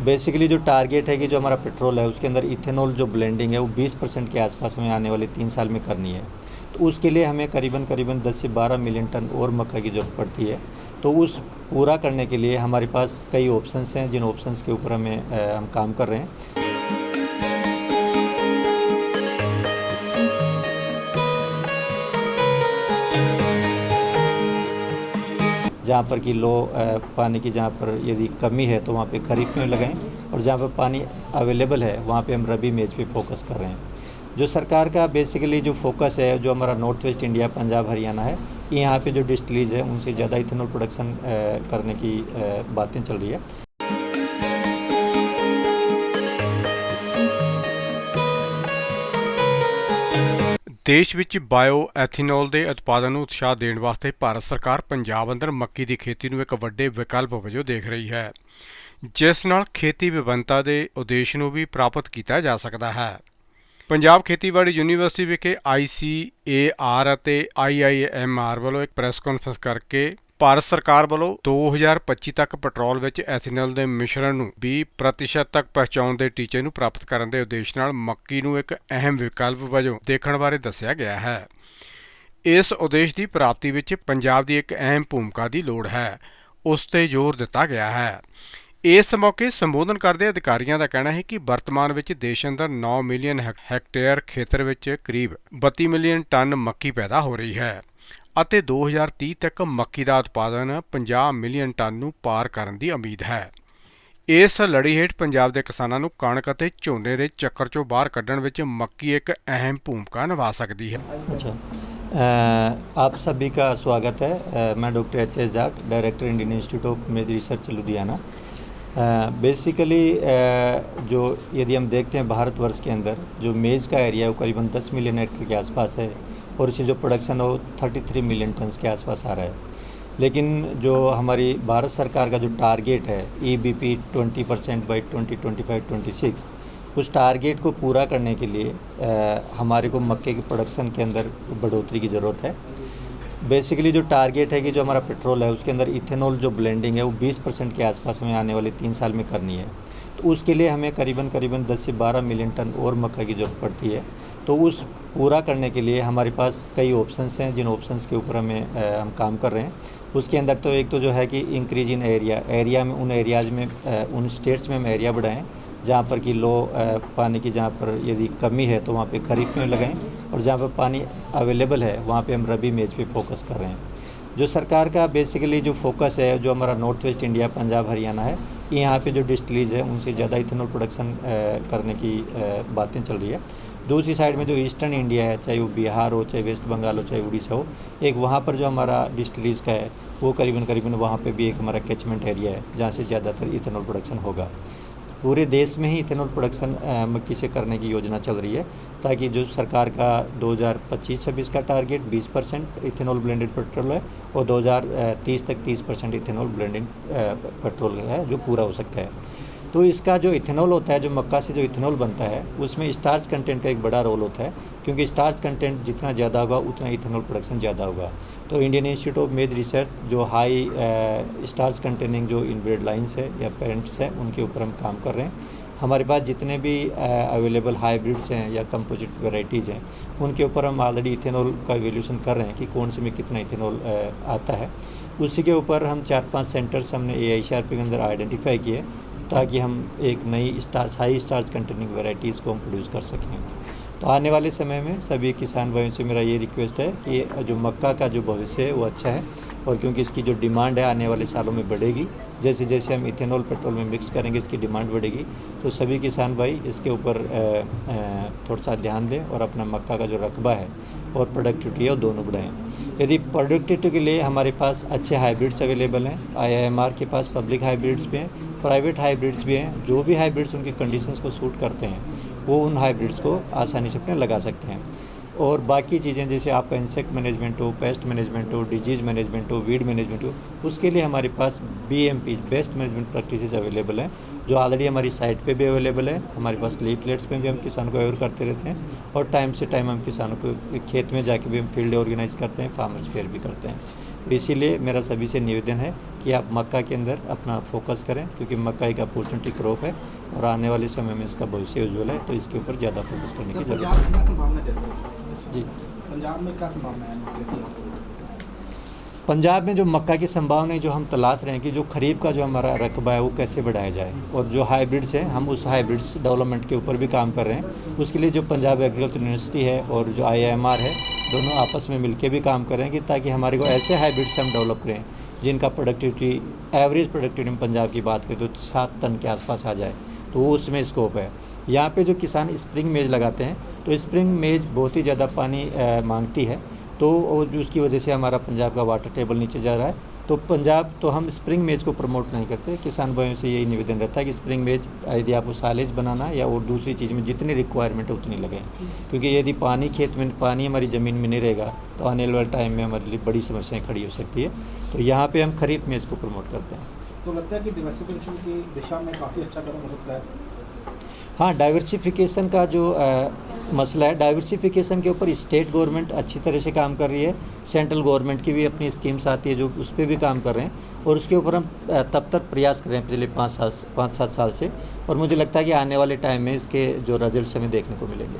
Basically जो target है कि जो हमारा पेट्रोल है उसके अंदर इथेनॉल जो ब्लेंडिंग है वो 20% के आसपास हमें आने वाले 3 साल में करनी है। तो उसके लिए हमें करीबन 10 से 12 मिलियन टन और मक्का की ज़रूरत पड़ती है। तो उस पूरा करने के लिए हमारे पास कई ऑप्शंस हैं, जिन ऑप्शंस के ऊपर हम काम कर रहे हैं। जहाँ पर कि पानी की जहाँ पर यदि कमी है तो वहाँ पे खरीफ में लगाएं, और जहाँ पर पानी अवेलेबल है वहाँ पे हम रबी मेज पे फोकस कर रहे हैं। जो सरकार का बेसिकली जो फोकस है, जो हमारा north west India, Punjab, Haryana है, यहाँ पे जो डिस्टिलीज है उनसे ज़्यादा इथेनॉल प्रोडक्शन करने की बातें चल रही है। ਦੇਸ਼ ਵਿੱਚ ਬਾਇਓ ਐਥੀਨੋਲ ਦੇ ਉਤਪਾਦਨ ਨੂੰ ਉਤਸ਼ਾਹ ਦੇਣ ਵਾਸਤੇ ਭਾਰਤ ਸਰਕਾਰ ਪੰਜਾਬ ਅੰਦਰ ਮੱਕੀ ਦੀ ਖੇਤੀ ਨੂੰ ਇੱਕ ਵੱਡੇ ਵਿਕਲਪ ਵਜੋਂ ਦੇਖ ਰਹੀ ਹੈ, ਜਿਸ ਨਾਲ ਖੇਤੀ ਵਿਭਿੰਨਤਾ ਦੇ ਉਦੇਸ਼ ਨੂੰ ਵੀ ਪ੍ਰਾਪਤ ਕੀਤਾ ਜਾ ਸਕਦਾ ਹੈ। ਪੰਜਾਬ ਖੇਤੀਬਾੜੀ ਯੂਨੀਵਰਸਿਟੀ ਵਿਖੇ ICAR ਅਤੇ IIMR ਵੱਲੋਂ ਇੱਕ ਪ੍ਰੈਸ ਕਾਨਫਰੰਸ ਕਰਕੇ ਭਾਰਤ ਸਰਕਾਰ ਵੱਲੋਂ 2025 ਤੱਕ ਪੈਟਰੋਲ ਵਿੱਚ ਐਥੀਨੋਲ ਦੇ ਮਿਸ਼ਰਣ ਨੂੰ 20% ਤੱਕ ਪਹੁੰਚਾਉਣ ਦੇ ਟੀਚੇ ਨੂੰ ਪ੍ਰਾਪਤ ਕਰਨ ਦੇ ਉਦੇਸ਼ ਨਾਲ ਮੱਕੀ ਨੂੰ ਇੱਕ ਅਹਿਮ ਵਿਕਲਪ ਵਜੋਂ ਦੇਖਣ ਬਾਰੇ ਦੱਸਿਆ ਗਿਆ ਹੈ। ਇਸ ਉਦੇਸ਼ ਦੀ ਪ੍ਰਾਪਤੀ ਵਿੱਚ ਪੰਜਾਬ ਦੀ ਇੱਕ ਅਹਿਮ ਭੂਮਿਕਾ ਦੀ ਲੋੜ ਹੈ, ਉਸ ਤੇ ਜ਼ੋਰ ਦਿੱਤਾ ਗਿਆ ਹੈ। ਇਸ ਮੌਕੇ ਸੰਬੋਧਨ ਕਰਦੇ ਅਧਿਕਾਰੀਆਂ ਦਾ ਕਹਿਣਾ ਹੈ ਕਿ ਵਰਤਮਾਨ ਵਿੱਚ ਦੇਸ਼ ਅੰਦਰ 9 ਮਿਲੀਅਨ ਹੈਕਟੇਅਰ ਖੇਤਰ ਵਿੱਚ ਕਰੀਬ 32 ਮਿਲੀਅਨ ਟਨ ਮੱਕੀ ਪੈਦਾ ਹੋ ਰਹੀ ਹੈ ਅਤੇ 2030 ਤੱਕ ਮੱਕੀ ਦਾ ਉਤਪਾਦਨ 50 ਮਿਲੀਅਨ ਟਨ ਨੂੰ ਪਾਰ ਕਰਨ ਦੀ ਉਮੀਦ ਹੈ। ਇਸ ਲੜੀ ਹੇਠ ਪੰਜਾਬ ਦੇ ਕਿਸਾਨਾਂ ਨੂੰ ਕਣਕ ਅਤੇ ਝੋਨੇ ਦੇ ਚੱਕਰ ਚੋਂ ਬਾਹਰ ਕੱਢਣ ਵਿੱਚ ਮੱਕੀ ਇੱਕ ਅਹਿਮ ਭੂਮਿਕਾ ਨਿਭਾ ਸਕਦੀ ਹੈ। आप सभी का स्वागत है। मैं doctor HS Jat, director Indian institute of मेज रिसर्च लुधियाना। बेसिकली जो यदि हम देखते हैं भारतवर्ष के अंदर जो मेज़ का एरिया है वो करीबन 10 मिलियन हेक्टेयर के आसपास है, और इसकी जो प्रोडक्शन है वो 33 मिलियन टन्स के आसपास आ रहा है। लेकिन जो हमारी भारत सरकार का जो टारगेट है EBP 20% बाई 2025-26, उस टारगेट को पूरा करने के लिए हमारे को मक्के के प्रोडक्शन के अंदर बढ़ोतरी की ज़रूरत है। बेसिकली जो टारगेट है कि जो हमारा पेट्रोल है उसके अंदर इथेनॉल जो ब्लेंडिंग है वो 20% के आसपास हमें आने वाले 3 साल में करनी है। तो उसके लिए हमें करीबन 10 से 12 मिलियन टन और मक्का की ज़रूरत पड़ती है। तो उस पूरा करने के लिए हमारे पास कई ऑप्शंस हैं, जिन ऑप्शंस के ऊपर हम काम कर रहे हैं। उसके अंदर तो एक तो जो है कि इंक्रीज इन एरिया में उन एरियाज़ में उन स्टेट्स में हम एरिया बढ़ाएँ जहाँ पर कि पानी की जहाँ पर यदि कमी है तो वहाँ पे खरीफ में लगाएं, और जहाँ पर पानी अवेलेबल है वहाँ पे हम रबी मेज पे फोकस कर रहे हैं। जो सरकार का बेसिकली जो फोकस है, जो हमारा north west India, Punjab, Haryana है, यहाँ पे जो डिस्टिलीज है उनसे ज़्यादा इथेनॉल प्रोडक्शन करने की बातें चल रही है। दूसरी साइड में जो ईस्टर्न इंडिया है, चाहे वो बिहार हो, चाहे वेस्ट बंगाल हो, चाहे उड़ीसा हो, एक वहाँ पर जो हमारा डिस्टिलीज का है वो करीबन वहाँ पे भी एक हमारा कैचमेंट एरिया है जहाँ से ज़्यादातर इथेनॉल प्रोडक्शन होगा। पूरे देश में ही इथेनॉल प्रोडक्शन मक्की से करने की योजना चल रही है, ताकि जो सरकार का 2025-26 का टारगेट 20% इथेनॉल ब्लेंडेड पेट्रोल है, और 2030 तक 30% इथेनॉल ब्लेंडेड पेट्रोल है जो पूरा हो सकता है। तो इसका जो इथेनॉल होता है, जो मक्का से जो इथेनॉल बनता है, उसमें स्टार्च कंटेंट का एक बड़ा रोल होता है, क्योंकि स्टार्च कंटेंट जितना ज़्यादा होगा उतना इथेनॉल प्रोडक्शन ज़्यादा होगा। तो इंडियन इंस्टीट्यूट ऑफ मेज रिसर्च जो हाई स्टार्च कंटेनिंग जो इनब्रेड लाइन्स है या पेरेंट्स है उनके ऊपर हम काम कर रहे हैं। हमारे पास जितने भी अवेलेबल हाइब्रिड्स हैं या कंपोजिट वेराइटीज़ हैं उनके ऊपर हम ऑलरेडी इथेनॉल का एवेल्यूशन कर रहे हैं कि कौन से में कितना इथेनॉल आता है। उसी के ऊपर हम 4-5 सेंटर्स हमने AICRP के अंदर आइडेंटिफाई किए, ताकि हम एक नई हाई स्टार्च कंटेनिंग वेराइटीज़ को हम प्रोड्यूस कर सकें। तो आने वाले समय में सभी किसान भाइयों से मेरा ये रिक्वेस्ट है कि जो मक्का का जो भविष्य है वो अच्छा है, और क्योंकि इसकी जो डिमांड है आने वाले सालों में बढ़ेगी, जैसे जैसे हम इथेनॉल पेट्रोल में मिक्स करेंगे इसकी डिमांड बढ़ेगी। तो सभी किसान भाई इसके ऊपर थोड़ा सा ध्यान दें और अपना मक्का का जो रकबा है और प्रोडक्टिविटी है वो दोनों बढ़ाएँ। यदि प्रोडक्टिविटी के लिए हमारे पास अच्छे हाइब्रिड्स अवेलेबल हैं, IIMR के पास पब्लिक हाइब्रिड्स भी हैं, प्राइवेट हाइब्रिड्स भी हैं। जो भी हाइब्रिड्स उनकी कंडीशंस को सूट करते हैं वो उन हाइब्रिड्स को आसानी से अपने लगा सकते हैं। और बाकी चीज़ें जैसे आपका इंसेक्ट मैनेजमेंट हो, पेस्ट मैनेजमेंट हो, डिजीज़ मैनेजमेंट हो, वीड मैनेजमेंट हो, उसके लिए हमारे पास BMP best management practices available हैं, जो ऑलरेडी हमारी साइट पे भी अवेलेबल है। हमारे पास लीफलेट्स में भी हम किसानों को अवेयर करते रहते हैं, और टाइम से टाइम हम किसानों को खेत में जाके भी हम फील्ड ऑर्गेनाइज़ करते हैं, फार्मर्स फेयर भी करते हैं। तो इसीलिए मेरा सभी से निवेदन है कि आप मक्का के अंदर अपना फोकस करें, क्योंकि मक्का एक अपॉर्चुनिटी क्रॉप है और आने वाले समय में इसका भविष्य उज्ज्वल है, तो इसके ऊपर ज़्यादा फोकस करने की जरूरत है। पंजाब में क्या संभावना देते हैं? जी, पंजाब में क्या संभावना है मक्के की? पंजाब में जो मक्का की संभावनाएं जो हम तलाश रहे हैं कि जो खरीफ का जो हमारा रकबा है वो कैसे बढ़ाया जाए, और जो हाइब्रिड्स हैं हम उस हाइब्रिड्स डेवलपमेंट के ऊपर भी काम कर रहे हैं। उसके लिए जो पंजाब एग्रीकल्चर यूनिवर्सिटी है और जो IIMR है, दोनों आपस में मिलकर भी काम करेंगे ताकि हमारे को ऐसे हाइब्रिड्स हम डेवलप करें जिनका प्रोडक्टिविटी, एवरेज प्रोडक्टिविटी में पंजाब की बात करें तो 7 टन के आसपास आ जाए, तो वो उसमें स्कोप है। यहाँ पे जो किसान स्प्रिंग मेज लगाते हैं तो स्प्रिंग मेज बहुत ही ज़्यादा पानी मांगती है, तो और जो उसकी वजह से हमारा पंजाब का वाटर टेबल नीचे जा रहा है। तो पंजाब तो हम स्प्रिंग मेज को प्रमोट नहीं करते। किसान भाइयों से यही निवेदन रहता है कि स्प्रिंग मेज यदि आपको साइलेज बनाना है या और दूसरी चीज़ में जितनी रिक्वायरमेंट है उतनी लगाएं, क्योंकि यदि पानी खेत में, पानी हमारी ज़मीन में नहीं रहेगा तो आने वाले टाइम में हमारे लिए बड़ी समस्याएँ खड़ी हो सकती है। तो यहाँ पर हम खरीफ मेज को प्रमोट करते हैं। तो लगता है कि डिवर्सिफिकेशन की दिशा में काफ़ी अच्छा कदम हो सकता है। हाँ, डाइवर्सिफिकेशन का जो मसला है, डाइवर्सिफिकेशन के ऊपर स्टेट गवर्नमेंट अच्छी तरह से काम कर रही है, सेंट्रल गवर्नमेंट की भी अपनी स्कीम्स आती है जो उस पर भी काम कर रहे हैं, और उसके ऊपर हम तब तक प्रयास कर रहे हैं पिछले 5-7 साल से, और मुझे लगता है कि आने वाले टाइम में इसके जो रिजल्ट्स हमें देखने को मिलेंगे।